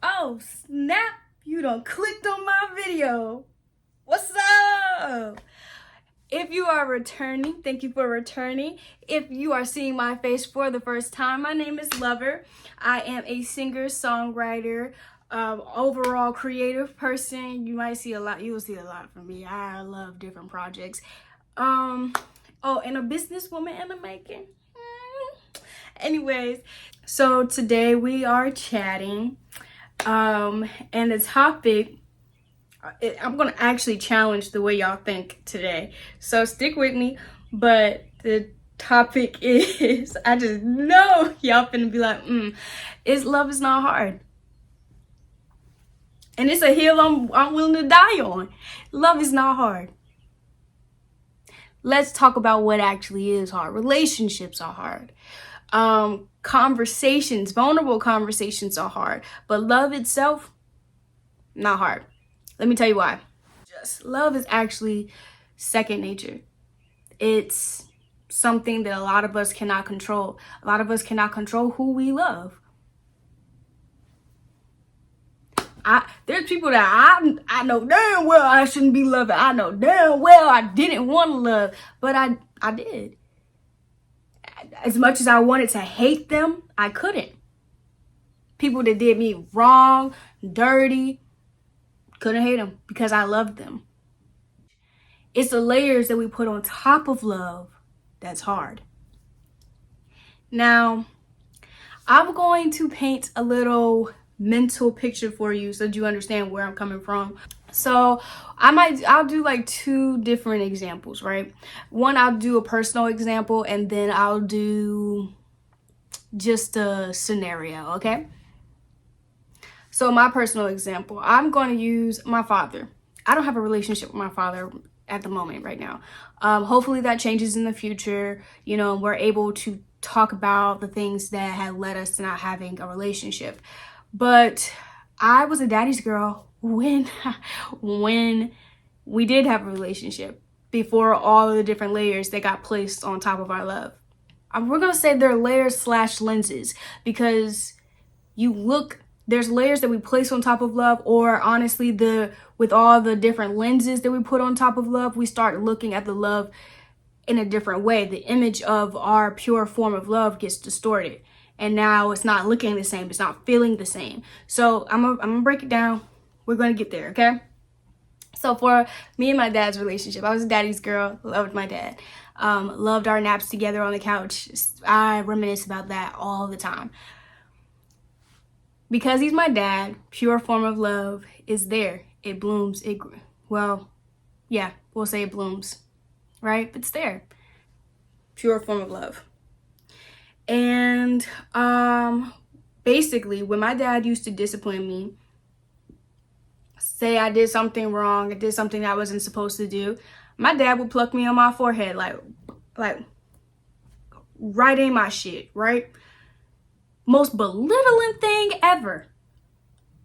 Oh, snap! You done clicked on my video. What's up? If you are returning, thank you for returning. If you are seeing my face for the first time, my name is Lover. I am a singer, songwriter, overall creative person. You will see a lot from me. I love different projects. Oh, and a businesswoman in the making. Anyways, so today we are chatting. And the topic, I'm gonna actually challenge the way y'all think today. So stick with me. But the topic is, I just know y'all finna be like, is love is not hard. And it's a hill I'm willing to die on. Love is not hard. Let's talk about what actually is hard. Relationships are hard. Conversations, vulnerable conversations are hard. But love itself, not hard. Let me tell you why. Just love is actually second nature. It's something that a lot of us cannot control. A lot of us cannot control who we love. There's people that I know damn well I shouldn't be loving. I know damn well I didn't want to love, but I did. As much as I wanted to hate them, I couldn't. People that did me wrong, dirty, couldn't hate them because I loved them. It's the layers that we put on top of love that's hard. Now, I'm going to paint a little mental picture for you so that you understand where I'm coming from. So I'll do like two different examples, right? One, I'll do a personal example, and then I'll do just a scenario, okay? So my personal example, I'm going to use my father. I don't have a relationship with my father at the moment right now. Hopefully that changes in the future. You know, we're able to talk about the things that had led us to not having a relationship. But I was a daddy's girl when we did have a relationship, before all of the different layers that got placed on top of our love. We're going to say they're layers / lenses, because there's layers that we place on top of love, or honestly, with all the different lenses that we put on top of love, we start looking at the love in a different way. The image of our pure form of love gets distorted, and now it's not looking the same. It's not feeling the same. So I'm gonna break it down. We're gonna get there, okay? So for me and my dad's relationship, I was a daddy's girl, loved my dad. Loved our naps together on the couch. I reminisce about that all the time. Because he's my dad, pure form of love is there. It blooms. We'll say it blooms, right? It's there. Pure form of love. And basically, when my dad used to discipline me, say I did something wrong, I did something I wasn't supposed to do, my dad would pluck me on my forehead, like right in my shit, right? Most belittling thing ever.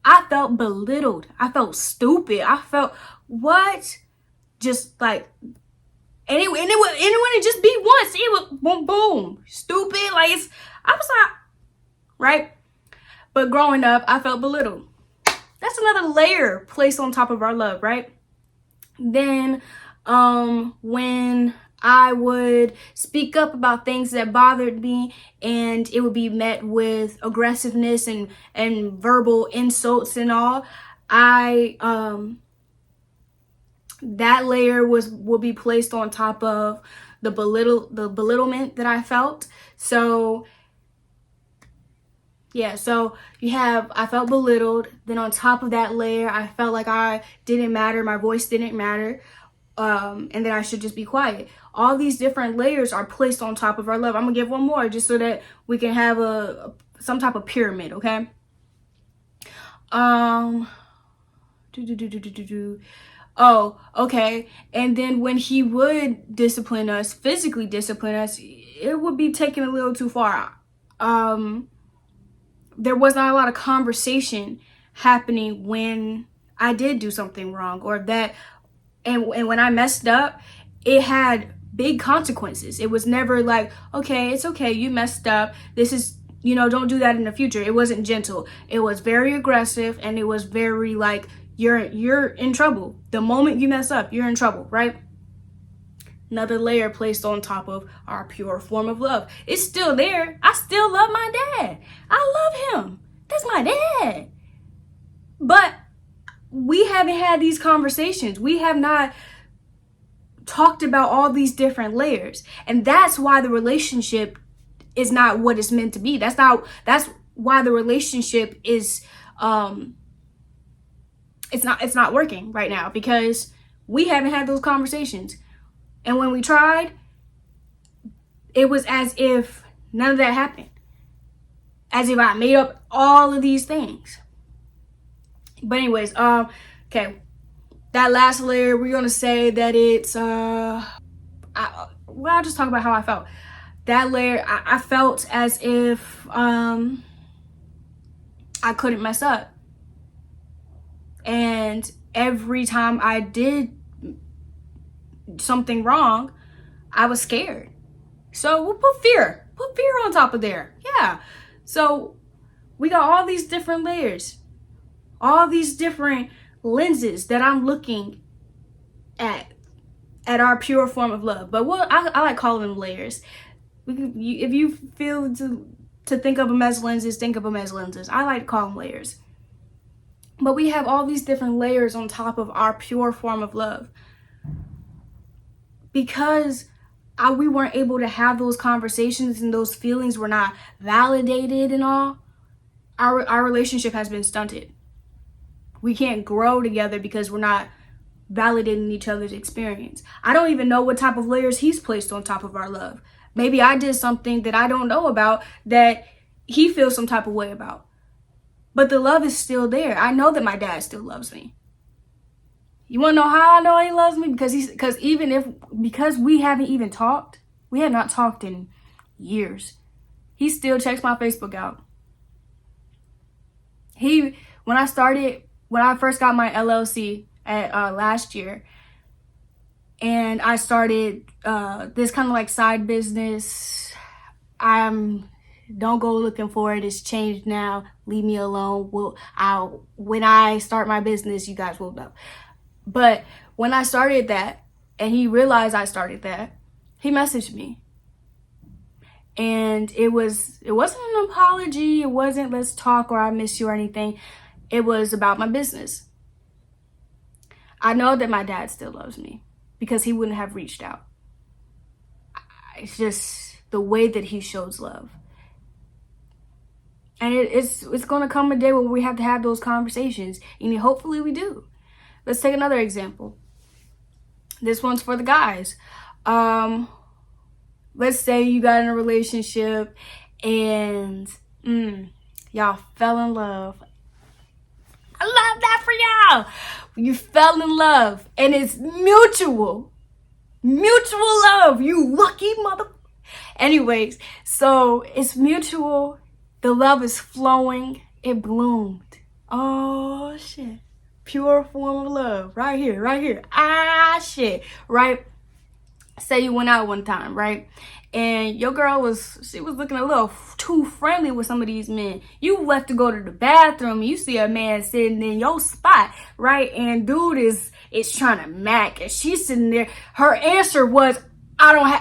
I felt belittled. I felt stupid. I felt, what? Just like, and it wouldn't just be once. It would boom, boom, stupid. I was like, right? But growing up, I felt belittled. That's another layer placed on top of our love, right? Then, when I would speak up about things that bothered me, and it would be met with aggressiveness and verbal insults and all, that layer will be placed on top of the belittlement that I felt. So yeah, so I felt belittled. Then on top of that layer, I felt like I didn't matter, my voice didn't matter, and that I should just be quiet. All these different layers are placed on top of our love. I'm gonna give one more just so that we can have some type of pyramid, okay? Oh, okay. And then when he would discipline us, physically discipline us, it would be taken a little too far. There was not a lot of conversation happening when I did do something wrong, or that, and when I messed up, it had big consequences. It was never like, okay, it's okay, you messed up. This is don't do that in the future. It wasn't gentle. It was very aggressive, and it was very like, you're in trouble. The moment you mess up, you're in trouble, right? Another layer placed on top of our pure form of love. It's still there. I still love my dad. I love him. That's my dad. But we haven't had these conversations. We have not talked about all these different layers. And that's why the relationship is not what it's meant to be. That's why the relationship is it's not working right now, because we haven't had those conversations. And when we tried, it was as if none of that happened. As if I made up all of these things. But anyways, okay. That last layer, we're gonna say that it's I'll just talk about how I felt. That layer, I felt as if I couldn't mess up. And every time I did something wrong, I was scared. So we'll put fear on top of there. Yeah. So we got all these different layers, all these different lenses that I'm looking at our pure form of love. But I like calling them layers. If you feel to think of them as lenses, think of them as lenses. I like to call them layers. But we have all these different layers on top of our pure form of love. Because we weren't able to have those conversations, and those feelings were not validated and all, our relationship has been stunted. We can't grow together because we're not validating each other's experience. I don't even know what type of layers he's placed on top of our love. Maybe I did something that I don't know about that he feels some type of way about. But the love is still there. I know that my dad still loves me. You want to know how I know he loves me? Because we haven't even talked. We have not talked in years. He still checks my Facebook out. When I first got my LLC last year, and I started this kind of like side business. Don't go looking for it. It's changed now. Leave me alone. When I start my business, you guys will know. But when I started that, and he realized I started that, he messaged me. And it wasn't an apology. It wasn't let's talk or I miss you or anything. It was about my business. I know that my dad still loves me because he wouldn't have reached out. It's just the way that he shows love. And it's going to come a day where we have to have those conversations. And hopefully we do. Let's take another example. This one's for the guys. Let's say you got in a relationship and y'all fell in love. I love that for y'all. You fell in love and it's mutual. Mutual love. You lucky mother. Anyways, so it's mutual. The love is flowing. It bloomed. Oh, shit. Pure form of love. Right here. Ah, shit. Right? Say you went out one time, right? And your girl was looking a little too friendly with some of these men. You left to go to the bathroom. You see a man sitting in your spot, right? And dude is trying to mac. And she's sitting there. Her answer was,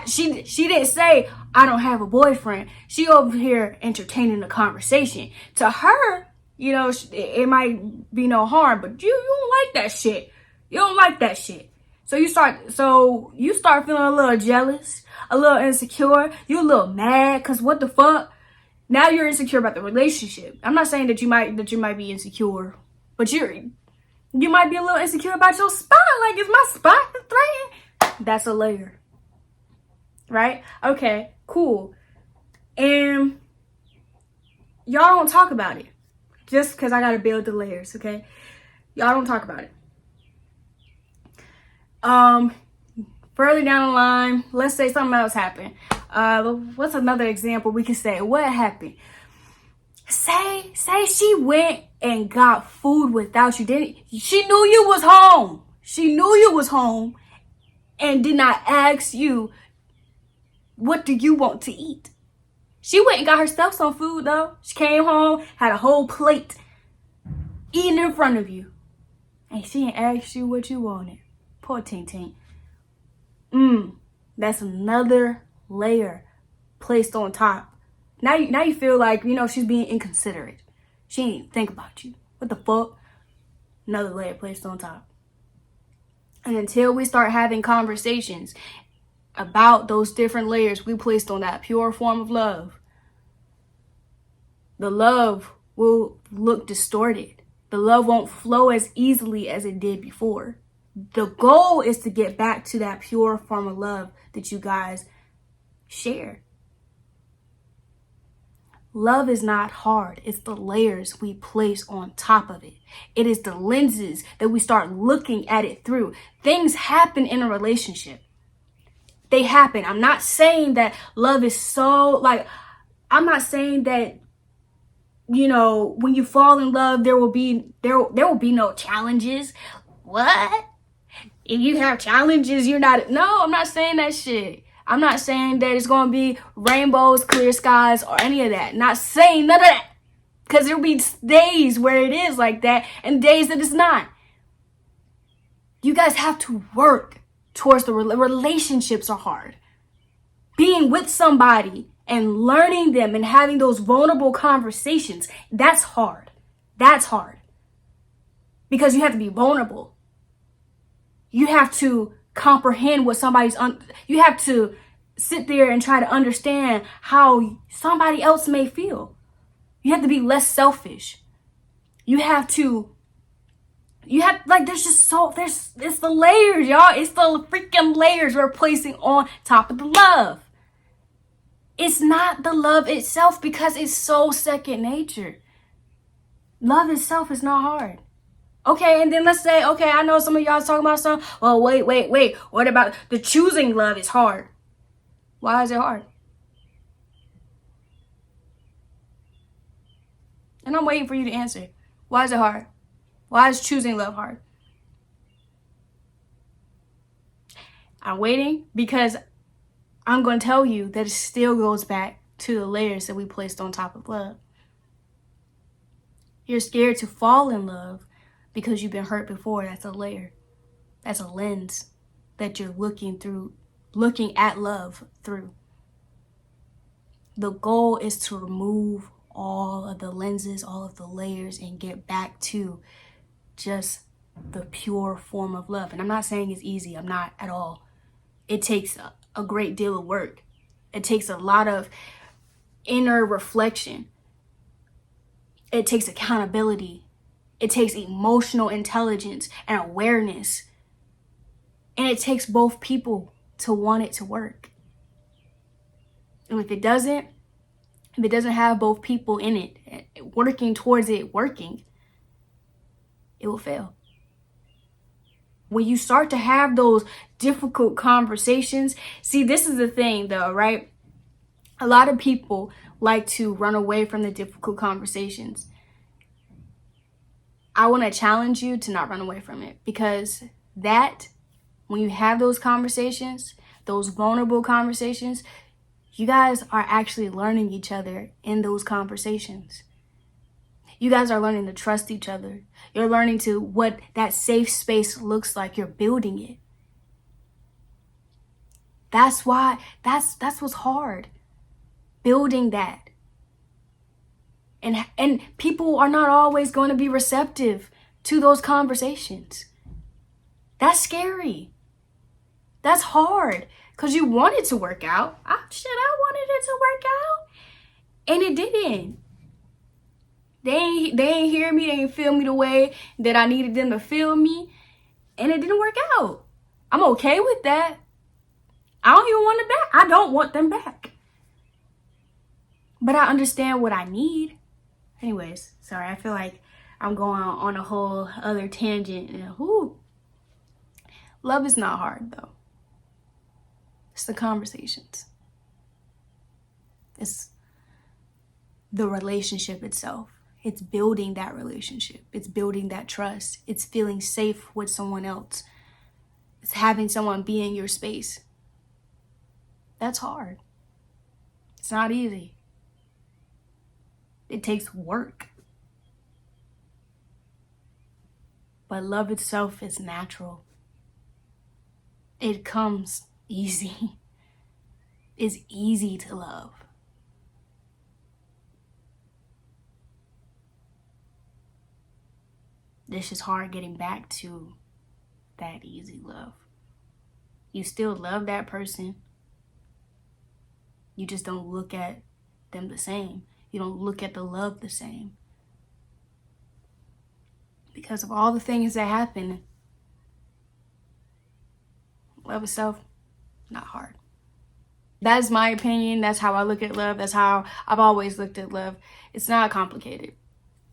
she didn't say, I don't have a boyfriend. She over here entertaining the conversation. To her, it might be no harm, but you don't like that shit. You don't like that shit. So you start feeling a little jealous, a little insecure. You a little mad, cause what the fuck? Now you're insecure about the relationship. I'm not saying that you might be insecure, but you might be a little insecure about your spot. Like, is my spot threatened? That's a layer. Right? Okay, cool. And y'all don't talk about it. Just because I got to build the layers, okay? Y'all don't talk about it. Further down the line, let's say something else happened. What's another example we can say? What happened? Say she went and got food without you. She knew you was home. She knew you was home and did not ask you, what do you want to eat? She went and got herself some food though. She came home, had a whole plate, eating in front of you. And she ain't asked you what you wanted. Poor Tink Tink. That's another layer placed on top. Now you feel like, she's being inconsiderate. She ain't think about you. What the fuck? Another layer placed on top. And until we start having conversations about those different layers we placed on that pure form of love, the love will look distorted. The love won't flow as easily as it did before. The goal is to get back to that pure form of love that you guys share. Love is not hard. It's the layers we place on top of it. It is the lenses that we start looking at it through. Things happen in a relationship. They happen. I'm not saying that love is so, I'm not saying that, when you fall in love, there will be no challenges. What? If you have challenges, you're not. No, I'm not saying that shit. I'm not saying that it's going to be rainbows, clear skies, or any of that. Not saying none of that. Because there'll be days where it is like that and days that it's not. You guys have to work towards the relationships are hard. Being with somebody and learning them and having those vulnerable conversations, that's hard. That's hard. Because you have to be vulnerable. You have to comprehend what you have to sit there and try to understand how somebody else may feel. You have to be less selfish. It's the layers, y'all. It's the freaking layers we're placing on top of the love. It's not the love itself because it's so second nature. Love itself is not hard. Okay, and then let's say, okay, I know some of y'all talking about something. Well, wait. What about the choosing love is hard? Why is it hard? And I'm waiting for you to answer. Why is it hard? Why is choosing love hard? I'm waiting because I'm going to tell you that it still goes back to the layers that we placed on top of love. You're scared to fall in love because you've been hurt before. That's a layer. That's a lens that you're looking at love through. The goal is to remove all of the lenses, all of the layers, and get back to just the pure form of love. And I'm not saying it's easy. I'm not at all. It takes a great deal of work. It takes a lot of inner reflection. It takes accountability. It takes emotional intelligence and awareness. And it takes both people to want it to work. And if it doesn't have both people in it, working towards it working, it will fail. When you start to have those difficult conversations, see, this is the thing though, right? A lot of people like to run away from the difficult conversations. I want to challenge you to not run away from it, because when you have those conversations, those vulnerable conversations, you guys are actually learning each other in those conversations. You guys are learning to trust each other. You're learning to what that safe space looks like. You're building it. That's what's hard. Building that. And people are not always going to be receptive to those conversations. That's scary. That's hard. Because you want it to work out. I wanted it to work out. And it didn't. They ain't hear me. They ain't feel me the way that I needed them to feel me. And it didn't work out. I'm okay with that. I don't even want them back. I don't want them back. But I understand what I need. Anyways, sorry. I feel like I'm going on a whole other tangent. Love is not hard, though. It's the conversations. It's the relationship itself. It's building that relationship. It's building that trust. It's feeling safe with someone else. It's having someone be in your space. That's hard. It's not easy. It takes work. But love itself is natural. It comes easy. It's easy to love. It's just hard getting back to that easy love. You still love that person. You just don't look at them the same. You don't look at the love the same. Because of all the things that happen, love itself, not hard. That's my opinion. That's how I look at love. That's how I've always looked at love. It's not complicated.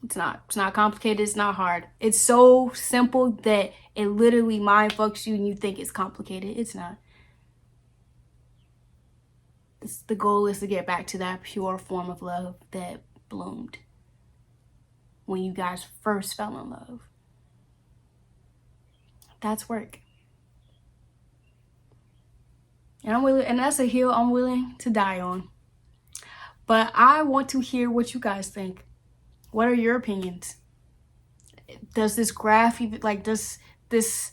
It's not complicated. It's not hard. It's so simple that it literally mind fucks you and you think it's complicated. It's not. The goal is to get back to that pure form of love that bloomed when you guys first fell in love. That's work. And that's a hill I'm willing to die on. But I want to hear what you guys think. What are your opinions? Does this graph even, like, does this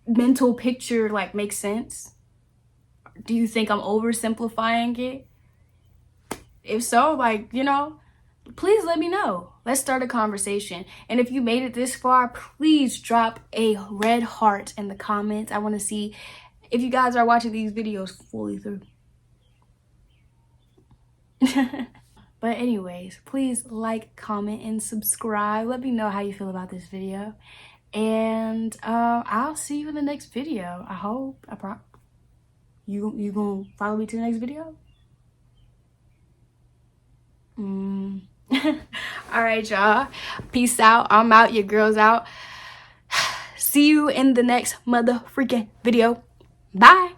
mental picture, like, make sense? Do you think I'm oversimplifying it? If so, like, you know, please let me know. Let's start a conversation. And if you made it this far, please drop a red heart in the comments. I want to see if you guys are watching these videos fully through. But anyways, please like, comment, and subscribe. Let me know how you feel about this video. And I'll see you in the next video. I hope. You gonna follow me to the next video? All right, y'all. Peace out. I'm out. Your girl's out. See you in the next mother freaking video. Bye.